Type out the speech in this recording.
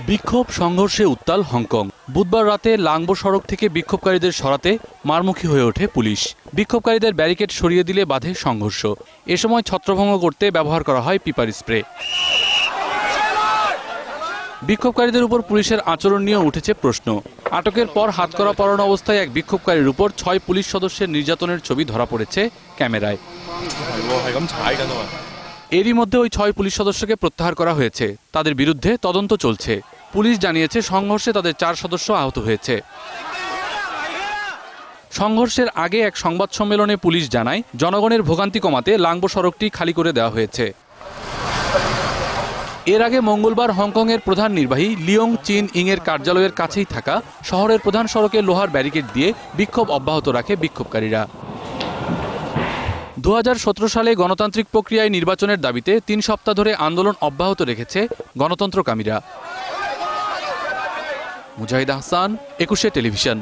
বিক্ষোভ সংঘর্ষে উত্তাল হংকং। বুধবার রাতে লাংবো সড়ক থেকে বিক্ষোভকারীদের সরাতে মারমুখী হয়ে ওঠে পুলিশ। বিক্ষোভকারীদের ব্যারিকেড সরিয়ে দিলে বাধে সংঘর্ষ। এ সময় ছত্রভঙ্গ করতে ব্যবহার করা হয় পিপার স্প্রে। বিক্ষোভকারীদের উপর পুলিশের আচরণ নিয়ে উঠেছে প্রশ্ন। আটকের পর হাতকড়া পরানো অবস্থায় এক বিক্ষোভকারীর উপর 6 পুলিশ সদস্যের নির্যাতনের ছবি ধরা পড়েছে ক্যামেরায়। এরই মধ্যে ওই 6 পুলিশ সদস্যকে প্রত্যাহার করা হয়েছে। তাদের বিরুদ্ধে তদন্ত চলছে। পুলিশ জানিয়েছে সংঘর্ষে তাদের 4 সদস্য আহত হয়েছে। সংঘর্ষের আগে এক সংবাদ সম্মেলনে পুলিশ জানায়, জনগণের ভোগান্তি কমাতে লাংবো সড়কটি খালি করে দেওয়া হয়েছে। এর আগে মঙ্গলবার হংকংয়ের প্রধান নির্বাহী লিওং চিন ইংয়ের কার্যালয়ের কাছেই থাকা শহরের প্রধান সড়কে লোহার ব্যারিকেড দিয়ে বিক্ষোভ অব্যাহত রাখে বিক্ষোভকারীরা। 2017 সালে গণতান্ত্রিক প্রক্রিয়ায় নির্বাচনের দাবিতে 3 সপ্তাহ ধরে আন্দোলন অব্যাহত রেখেছে গণতন্ত্রকামীরা। মুজাহিদ আহসান, 21 টেলিভিশন।